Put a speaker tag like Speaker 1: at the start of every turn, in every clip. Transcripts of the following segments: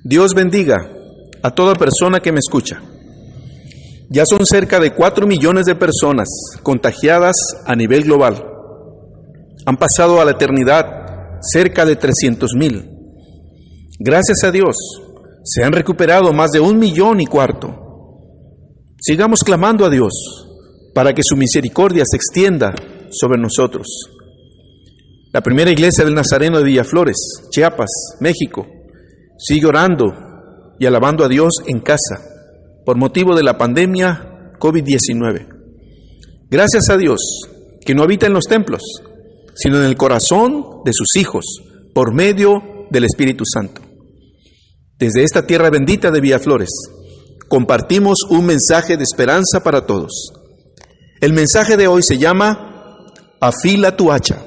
Speaker 1: Dios bendiga a toda persona que me escucha. Ya son cerca de 4 millones de personas contagiadas a nivel global. Han pasado a la eternidad cerca de 300,000. Gracias a Dios, se han recuperado más de 1,4 millones. Sigamos clamando a Dios para que su misericordia se extienda sobre nosotros. La primera iglesia del Nazareno de Villaflores, Chiapas, México, sigue orando y alabando a Dios en casa por motivo de la pandemia COVID-19. Gracias a Dios que no habita en los templos, sino en el corazón de sus hijos por medio del Espíritu Santo. Desde esta tierra bendita de Villaflores, compartimos un mensaje de esperanza para todos. El mensaje de hoy se llama Afila tu hacha.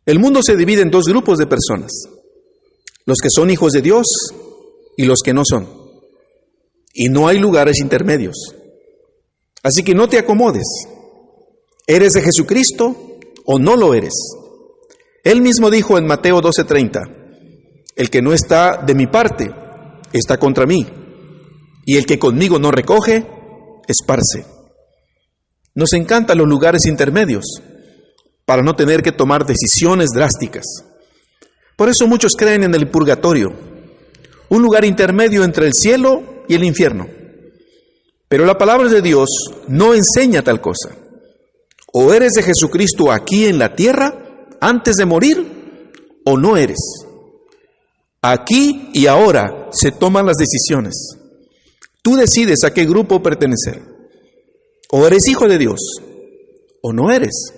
Speaker 1: El mundo se divide en 2 grupos de personas: los que son hijos de Dios y los que no son. Y no hay lugares intermedios. Así que no te acomodes. ¿Eres de Jesucristo o no lo eres? Él mismo dijo en Mateo 12:30, el que no está de mi parte está contra mí, y el que conmigo no recoge, esparce. Nos encantan los lugares intermedios para no tener que tomar decisiones drásticas. Por eso muchos creen en el purgatorio, un lugar intermedio entre el cielo y el infierno. Pero la palabra de Dios no enseña tal cosa. O eres de Jesucristo aquí en la tierra antes de morir, o no eres. Aquí y ahora se toman las decisiones. Tú decides a qué grupo pertenecer. O eres hijo de Dios, o no eres.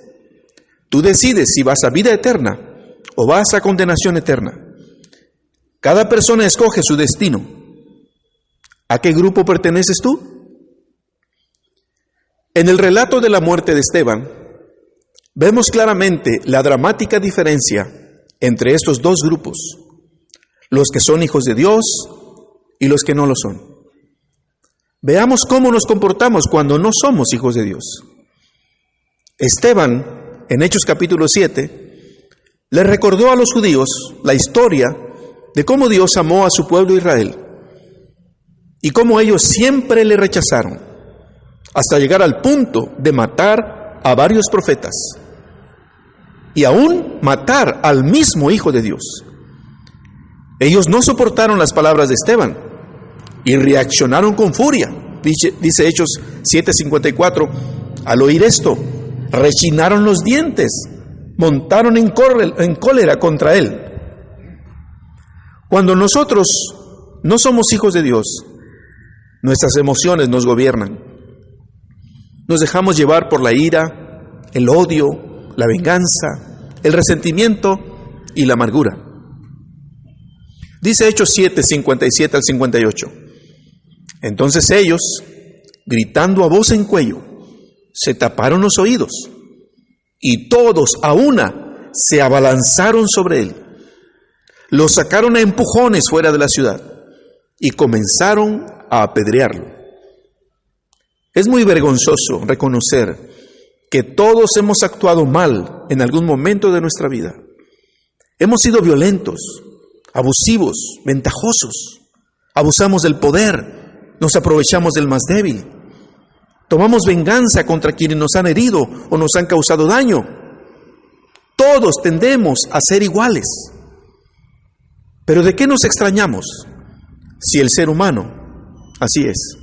Speaker 1: Tú decides si vas a vida eterna o vas a condenación eterna. Cada persona escoge su destino. ¿A qué grupo perteneces tú? En el relato de la muerte de Esteban, vemos claramente la dramática diferencia entre estos 2 grupos, los que son hijos de Dios y los que no lo son. Veamos cómo nos comportamos cuando no somos hijos de Dios. Esteban, en Hechos capítulo 7, le recordó a los judíos la historia de cómo Dios amó a su pueblo Israel y cómo ellos siempre le rechazaron, hasta llegar al punto de matar a varios profetas y aún matar al mismo Hijo de Dios. Ellos no soportaron las palabras de Esteban y reaccionaron con furia. Dice Hechos 7:54, al oír esto, rechinaron los dientes, montaron en cólera contra él. Cuando nosotros no somos hijos de Dios, nuestras emociones nos gobiernan. Nos dejamos llevar por la ira, el odio, la venganza, el resentimiento y la amargura. Dice Hechos 7:57 al 58. Entonces ellos, gritando a voz en cuello, se taparon los oídos, y todos a una se abalanzaron sobre él. Lo sacaron a empujones fuera de la ciudad y comenzaron a apedrearlo. Es muy vergonzoso reconocer que todos hemos actuado mal en algún momento de nuestra vida. Hemos sido violentos, abusivos, ventajosos. Abusamos del poder, nos aprovechamos del más débil. Tomamos venganza contra quienes nos han herido o nos han causado daño. Todos tendemos a ser iguales. Pero ¿de qué nos extrañamos si el ser humano así es?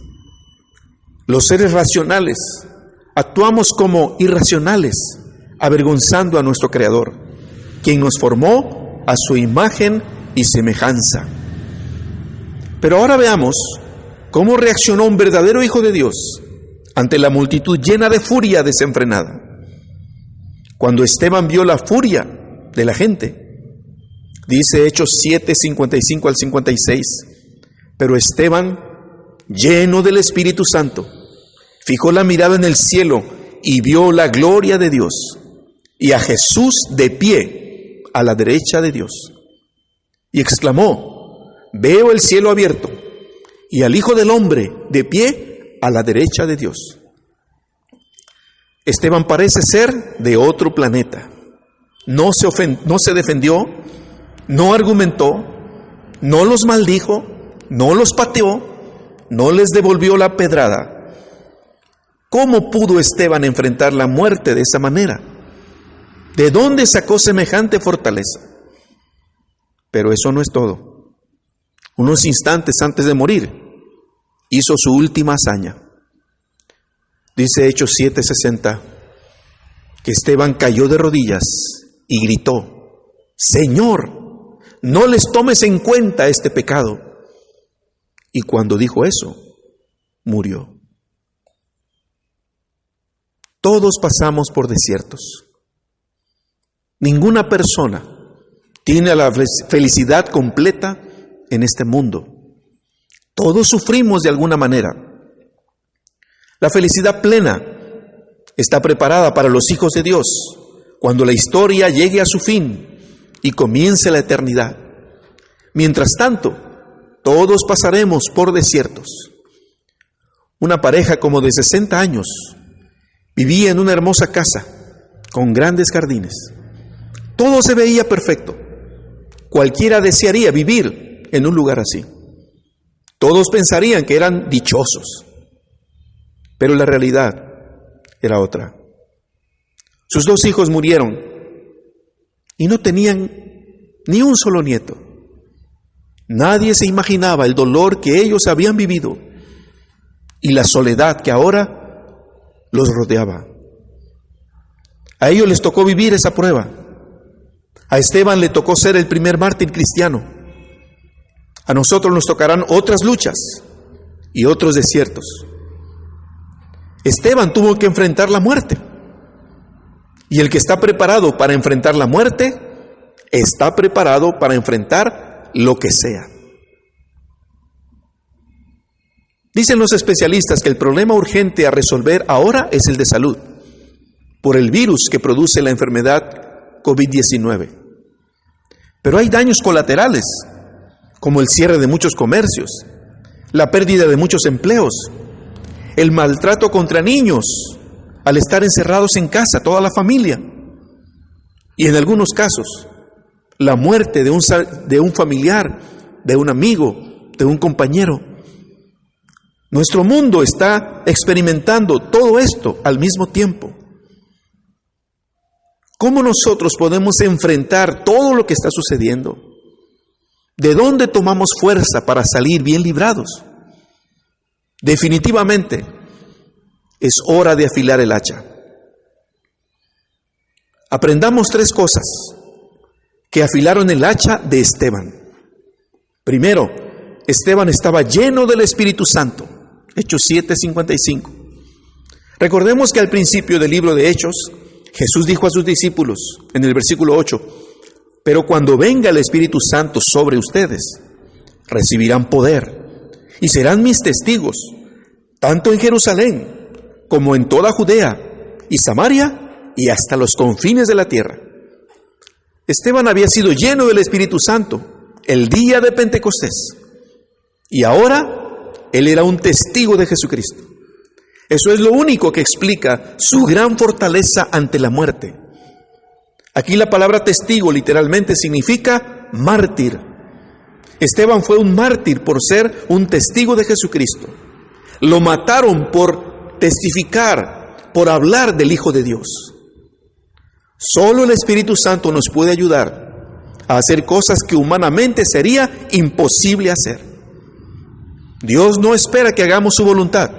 Speaker 1: Los seres racionales actuamos como irracionales, avergonzando a nuestro Creador, quien nos formó a su imagen y semejanza. Pero ahora veamos cómo reaccionó un verdadero hijo de Dios ante la multitud llena de furia desenfrenada. Cuando Esteban vio la furia de la gente, dice Hechos 7:55 al 56, pero Esteban, lleno del Espíritu Santo, fijó la mirada en el cielo y vio la gloria de Dios y a Jesús de pie a la derecha de Dios. Y exclamó, veo el cielo abierto y al Hijo del Hombre de pie a la derecha de Dios. Esteban parece ser de otro planeta. No se defendió, no argumentó, no los maldijo, no los pateó, no les devolvió la pedrada. ¿Cómo pudo Esteban enfrentar la muerte de esa manera? ¿De dónde sacó semejante fortaleza? Pero eso no es todo. Unos instantes antes de morir, hizo su última hazaña. Dice Hechos 7:60, que Esteban cayó de rodillas y gritó: Señor, no les tomes en cuenta este pecado. Y cuando dijo eso, murió. Todos pasamos por desiertos. Ninguna persona tiene la felicidad completa en este mundo. Todos sufrimos de alguna manera. La felicidad plena está preparada para los hijos de Dios cuando la historia llegue a su fin y comience la eternidad. Mientras tanto, todos pasaremos por desiertos. Una pareja como de 60 años vivía en una hermosa casa con grandes jardines. Todo se veía perfecto. Cualquiera desearía vivir en un lugar así. Todos pensarían que eran dichosos, pero la realidad era otra. Sus 2 hijos murieron y no tenían ni un solo nieto. Nadie se imaginaba el dolor que ellos habían vivido y la soledad que ahora los rodeaba. A ellos les tocó vivir esa prueba. A Esteban le tocó ser el primer mártir cristiano. A nosotros nos tocarán otras luchas y otros desiertos. Esteban tuvo que enfrentar la muerte. Y el que está preparado para enfrentar la muerte, está preparado para enfrentar lo que sea. Dicen los especialistas que el problema urgente a resolver ahora es el de salud, por el virus que produce la enfermedad COVID-19. Pero hay daños colaterales, como el cierre de muchos comercios, la pérdida de muchos empleos, el maltrato contra niños al estar encerrados en casa, toda la familia, y en algunos casos, la muerte de un familiar, de un amigo, de un compañero. Nuestro mundo está experimentando todo esto al mismo tiempo. ¿Cómo nosotros podemos enfrentar todo lo que está sucediendo? ¿De dónde tomamos fuerza para salir bien librados? Definitivamente, es hora de afilar el hacha. Aprendamos 3 cosas que afilaron el hacha de Esteban. Primero, Esteban estaba lleno del Espíritu Santo. Hechos 7:55. Recordemos que al principio del libro de Hechos, Jesús dijo a sus discípulos en el versículo 8, pero cuando venga el Espíritu Santo sobre ustedes, recibirán poder y serán mis testigos, tanto en Jerusalén como en toda Judea y Samaria y hasta los confines de la tierra. Esteban había sido lleno del Espíritu Santo el día de Pentecostés y ahora él era un testigo de Jesucristo. Eso es lo único que explica su gran fortaleza ante la muerte. Aquí la palabra testigo literalmente significa mártir. Esteban fue un mártir por ser un testigo de Jesucristo. Lo mataron por testificar, por hablar del Hijo de Dios. Solo el Espíritu Santo nos puede ayudar a hacer cosas que humanamente sería imposible hacer. Dios no espera que hagamos su voluntad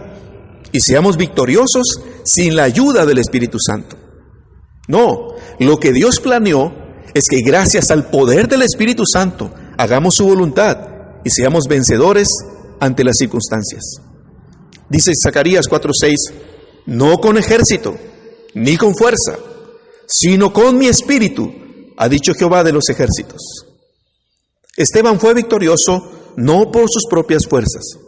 Speaker 1: y seamos victoriosos sin la ayuda del Espíritu Santo. No, lo que Dios planeó es que gracias al poder del Espíritu Santo hagamos su voluntad y seamos vencedores ante las circunstancias. Dice Zacarías 4:6, no con ejército, ni con fuerza, sino con mi espíritu, ha dicho Jehová de los ejércitos. Esteban fue victorioso no por sus propias fuerzas,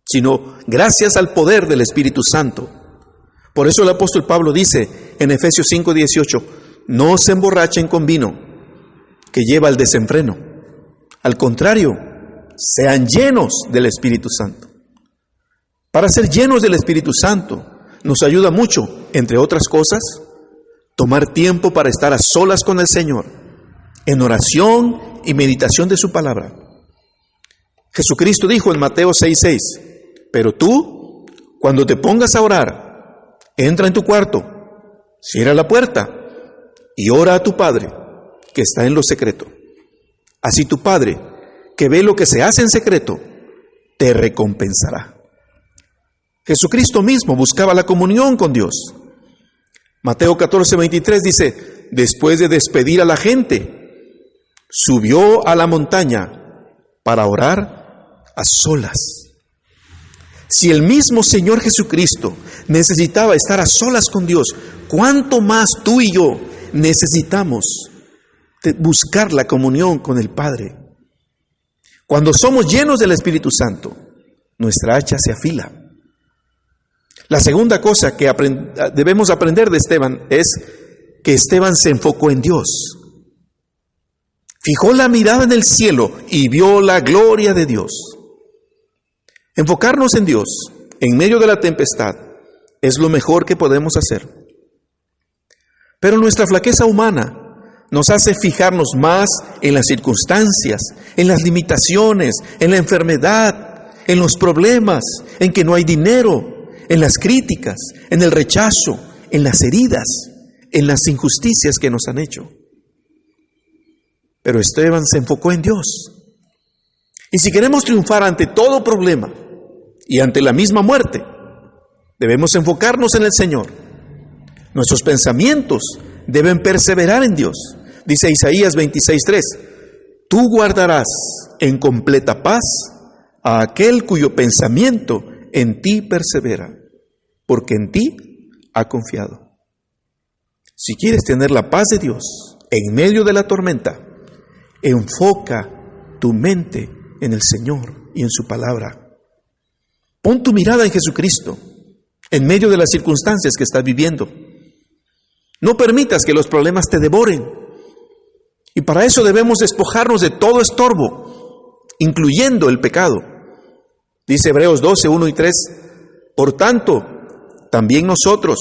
Speaker 1: sino gracias al poder del Espíritu Santo. Por eso el apóstol Pablo dice en Efesios 5:18, no se emborrachen con vino, que lleva al desenfreno. Al contrario, sean llenos del Espíritu Santo. Para ser llenos del Espíritu Santo, nos ayuda mucho, entre otras cosas, tomar tiempo para estar a solas con el Señor, en oración y meditación de su palabra. Jesucristo dijo en Mateo 6:6, pero tú, cuando te pongas a orar, entra en tu cuarto, cierra la puerta y ora a tu Padre que está en lo secreto. Así tu Padre, que ve lo que se hace en secreto, te recompensará. Jesucristo mismo buscaba la comunión con Dios. Mateo 14:23 dice, después de despedir a la gente, subió a la montaña para orar a solas. Si el mismo Señor Jesucristo necesitaba estar a solas con Dios, ¿cuánto más tú y yo necesitamos buscar la comunión con el Padre? Cuando somos llenos del Espíritu Santo, nuestra hacha se afila. La segunda cosa que debemos aprender de Esteban es que Esteban se enfocó en Dios. Fijó la mirada en el cielo y vio la gloria de Dios. Enfocarnos en Dios en medio de la tempestad es lo mejor que podemos hacer. Pero nuestra flaqueza humana nos hace fijarnos más en las circunstancias, en las limitaciones, en la enfermedad, en los problemas, en que no hay dinero, en las críticas, en el rechazo, en las heridas, en las injusticias que nos han hecho. Pero Esteban se enfocó en Dios. Y si queremos triunfar ante todo problema y ante la misma muerte, debemos enfocarnos en el Señor. Nuestros pensamientos deben perseverar en Dios. Dice Isaías 26:3, tú guardarás en completa paz a aquel cuyo pensamiento en ti persevera, porque en ti ha confiado. Si quieres tener la paz de Dios en medio de la tormenta, enfoca tu mente en el Señor y en su palabra. Pon tu mirada en Jesucristo en medio de las circunstancias que estás viviendo. No permitas que los problemas te devoren. Y para eso debemos despojarnos de todo estorbo, incluyendo el pecado. Dice Hebreos 12:1 y 3, por tanto, también nosotros,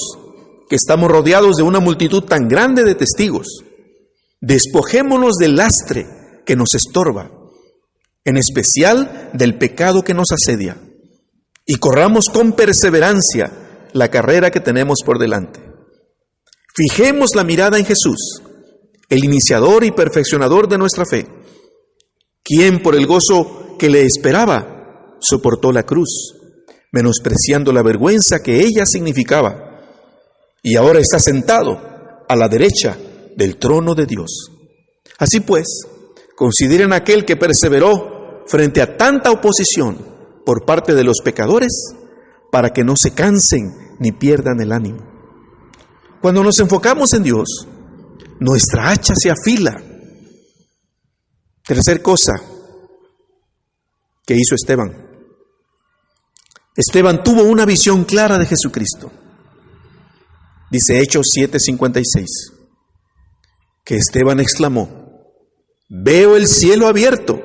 Speaker 1: que estamos rodeados de una multitud tan grande de testigos, despojémonos del lastre que nos estorba, en especial del pecado que nos asedia, y corramos con perseverancia la carrera que tenemos por delante. Fijemos la mirada en Jesús, el iniciador y perfeccionador de nuestra fe, quien por el gozo que le esperaba, soportó la cruz, menospreciando la vergüenza que ella significaba, y ahora está sentado a la derecha del trono de Dios. Así pues, consideren a aquel que perseveró frente a tanta oposición por parte de los pecadores, para que no se cansen ni pierdan el ánimo. Cuando nos enfocamos en Dios, nuestra hacha se afila. Tercer cosa que hizo Esteban. Esteban tuvo una visión clara de Jesucristo. Dice Hechos 7:56, que Esteban exclamó, veo el cielo abierto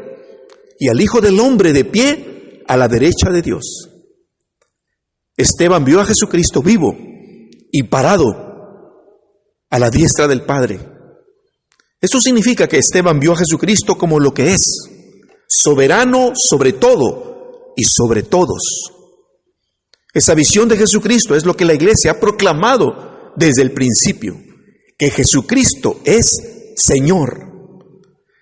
Speaker 1: y al Hijo del Hombre de pie a la derecha de Dios. Esteban vio a Jesucristo vivo y parado a la diestra del Padre. Esto significa que Esteban vio a Jesucristo como lo que es, soberano sobre todo y sobre todos. Esa visión de Jesucristo es lo que la iglesia ha proclamado desde el principio, que Jesucristo es Señor.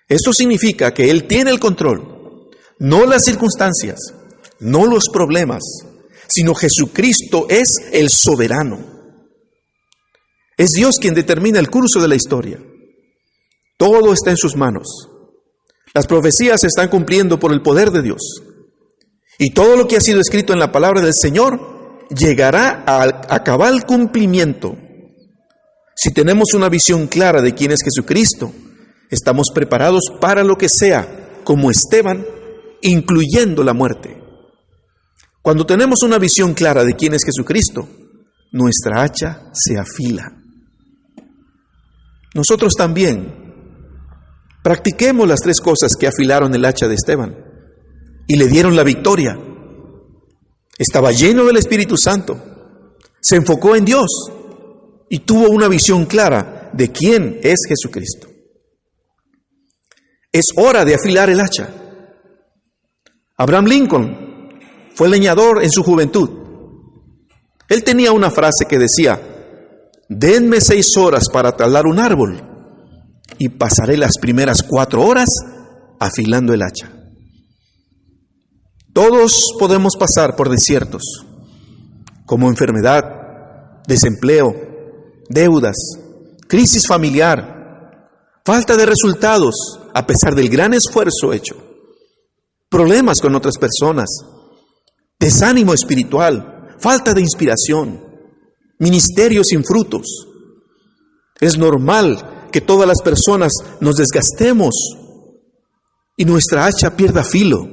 Speaker 1: Esto significa que Él tiene el control, no las circunstancias, no los problemas, sino Jesucristo es el soberano. Es Dios quien determina el curso de la historia. Todo está en sus manos. Las profecías se están cumpliendo por el poder de Dios. Y todo lo que ha sido escrito en la palabra del Señor llegará a cabal cumplimiento. Si tenemos una visión clara de quién es Jesucristo, estamos preparados para lo que sea, como Esteban, incluyendo la muerte. Cuando tenemos una visión clara de quién es Jesucristo, nuestra hacha se afila. Nosotros también practiquemos las tres cosas que afilaron el hacha de Esteban y le dieron la victoria. Estaba lleno del Espíritu Santo, se enfocó en Dios y tuvo una visión clara de quién es Jesucristo. Es hora de afilar el hacha. Abraham Lincoln fue leñador en su juventud. Él tenía una frase que decía: denme 6 horas para talar un árbol y pasaré las primeras 4 horas afilando el hacha. Todos podemos pasar por desiertos, como enfermedad, desempleo, deudas, crisis familiar, falta de resultados a pesar del gran esfuerzo hecho, problemas con otras personas, desánimo espiritual, falta de inspiración, ministerio sin frutos. Es normal que todas las personas nos desgastemos y nuestra hacha pierda filo.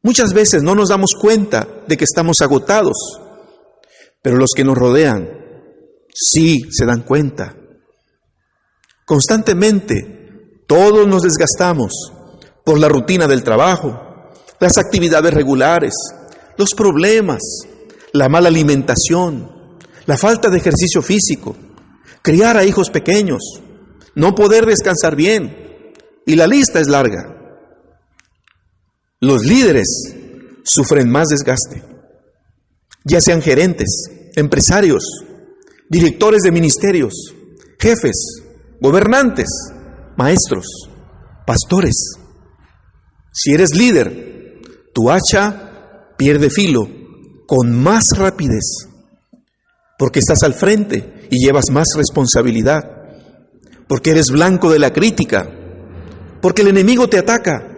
Speaker 1: Muchas veces no nos damos cuenta de que estamos agotados, pero los que nos rodean sí se dan cuenta. Constantemente todos nos desgastamos por la rutina del trabajo, las actividades regulares, los problemas, la mala alimentación, la falta de ejercicio físico, criar a hijos pequeños, no poder descansar bien, y la lista es larga. Los líderes sufren más desgaste, ya sean gerentes, empresarios, directores de ministerios, jefes, gobernantes, maestros, pastores. Si eres líder, tu hacha pierde filo con más rapidez, porque estás al frente y llevas más responsabilidad, porque eres blanco de la crítica, porque el enemigo te ataca,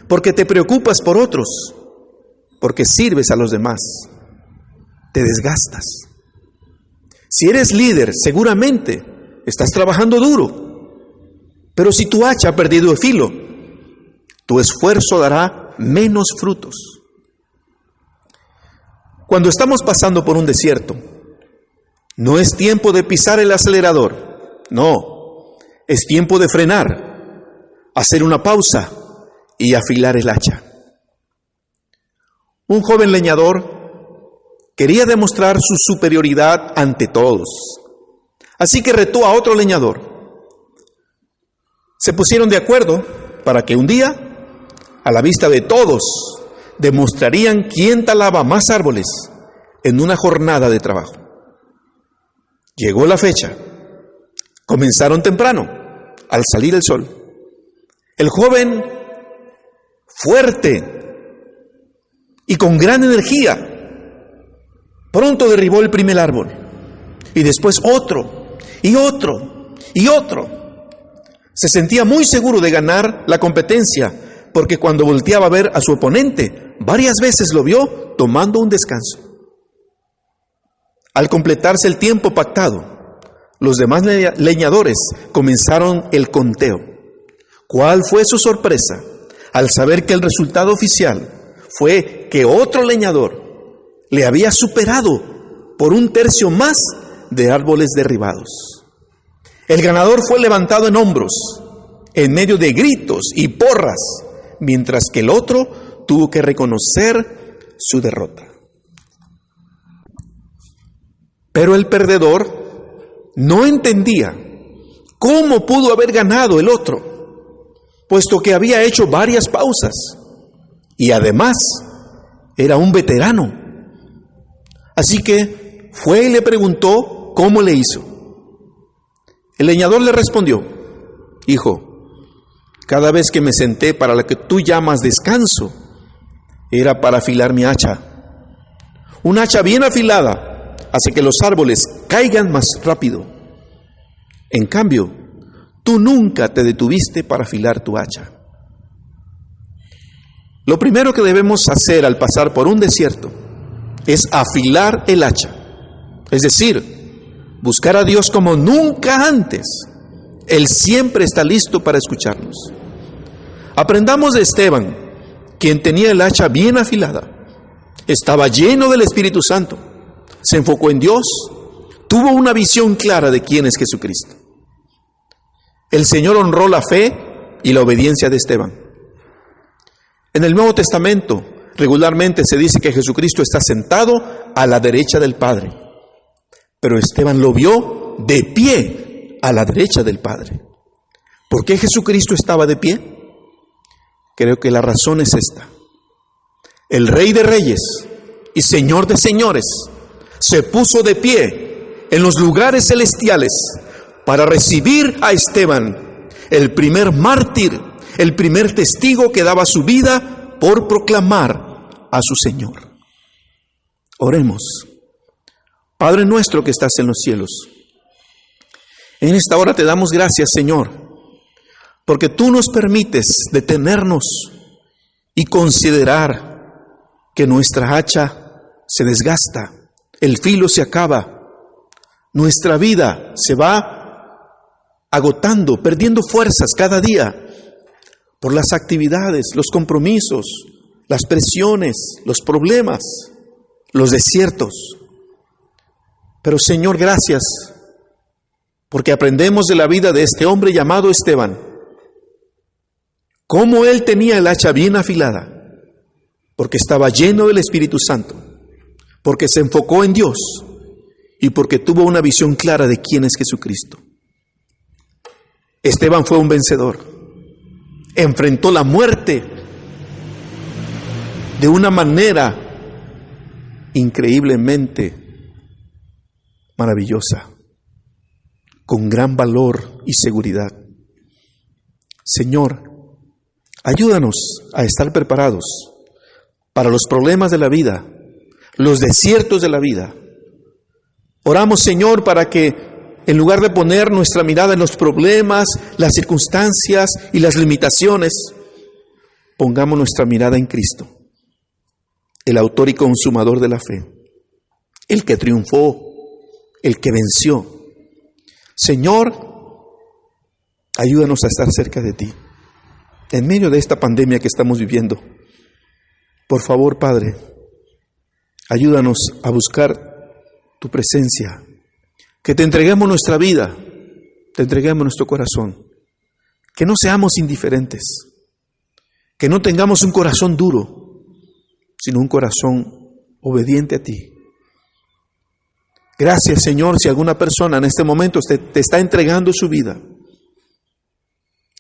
Speaker 1: porque te preocupas por otros, porque sirves a los demás, te desgastas. Si eres líder, seguramente estás trabajando duro, pero si tu hacha ha perdido el filo, tu esfuerzo dará menos frutos. Cuando estamos pasando por un desierto, no es tiempo de pisar el acelerador, no, es tiempo de frenar, hacer una pausa y afilar el hacha. Un joven leñador quería demostrar su superioridad ante todos, así que retó a otro leñador. Se pusieron de acuerdo para que un día, a la vista de todos, demostrarían quién talaba más árboles en una jornada de trabajo. Llegó la fecha. Comenzaron temprano, al salir el sol. El joven, fuerte y con gran energía, pronto derribó el primer árbol, y después otro, y otro, y otro. Se sentía muy seguro de ganar la competencia, porque cuando volteaba a ver a su oponente, varias veces lo vio tomando un descanso. Al completarse el tiempo pactado, los demás leñadores comenzaron el conteo. ¿Cuál fue su sorpresa al saber que el resultado oficial fue que otro leñador le había superado por 1/3 más de árboles derribados? El ganador fue levantado en hombros, en medio de gritos y porras, mientras que el otro tuvo que reconocer su derrota. Pero el perdedor no entendía cómo pudo haber ganado el otro, puesto que había hecho varias pausas y además era un veterano. Así que fue y le preguntó cómo le hizo. El leñador le respondió: hijo, cada vez que me senté para lo que tú llamas descanso, era para afilar mi hacha. Un hacha bien afilada hace que los árboles caigan más rápido. En cambio, tú nunca te detuviste para afilar tu hacha. Lo primero que debemos hacer al pasar por un desierto es afilar el hacha, es decir, buscar a Dios como nunca antes. Él siempre está listo para escucharnos. Aprendamos de Esteban, quien tenía el hacha bien afilada. Estaba lleno del Espíritu Santo, se enfocó en Dios, tuvo una visión clara de quién es Jesucristo. El Señor honró la fe y la obediencia de Esteban. En el Nuevo Testamento regularmente se dice que Jesucristo está sentado a la derecha del Padre, pero Esteban lo vio de pie a la derecha del Padre. ¿Por qué Jesucristo estaba de pie? Creo que la razón es esta. El Rey de Reyes y Señor de Señores se puso de pie en los lugares celestiales para recibir a Esteban, el primer mártir, el primer testigo que daba su vida por proclamar a su Señor. Oremos. Padre nuestro que estás en los cielos, en esta hora te damos gracias, Señor, porque tú nos permites detenernos y considerar que nuestra hacha se desgasta, el filo se acaba, nuestra vida se va agotando, perdiendo fuerzas cada día por las actividades, los compromisos, las presiones, los problemas, los desiertos. Pero Señor, gracias, porque aprendemos de la vida de este hombre llamado Esteban, cómo él tenía el hacha bien afilada, porque estaba lleno del Espíritu Santo, porque se enfocó en Dios y porque tuvo una visión clara de quién es Jesucristo. Esteban fue un vencedor, enfrentó la muerte de una manera increíblemente maravillosa, con gran valor y seguridad. Señor, ayúdanos a estar preparados para los problemas de la vida, los desiertos de la vida. Oramos, Señor, para que en lugar de poner nuestra mirada en los problemas, las circunstancias y las limitaciones, pongamos nuestra mirada en Cristo, el autor y consumador de la fe, el que triunfó, el que venció. Señor, ayúdanos a estar cerca de ti, en medio de esta pandemia que estamos viviendo. Por favor, Padre, ayúdanos a buscar tu presencia, que te entreguemos nuestra vida, te entreguemos nuestro corazón, que no seamos indiferentes, que no tengamos un corazón duro, sino un corazón obediente a ti. Gracias, Señor, si alguna persona en este momento te está entregando su vida,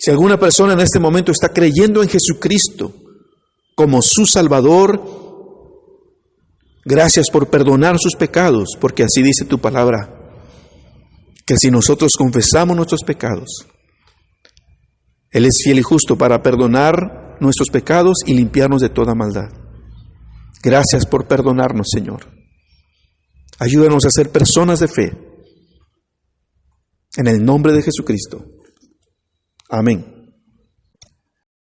Speaker 1: si alguna persona en este momento está creyendo en Jesucristo como su Salvador, gracias por perdonar sus pecados, porque así dice tu palabra, que si nosotros confesamos nuestros pecados, Él es fiel y justo para perdonar nuestros pecados y limpiarnos de toda maldad. Gracias por perdonarnos, Señor. Ayúdanos a ser personas de fe. En el nombre de Jesucristo. Amén.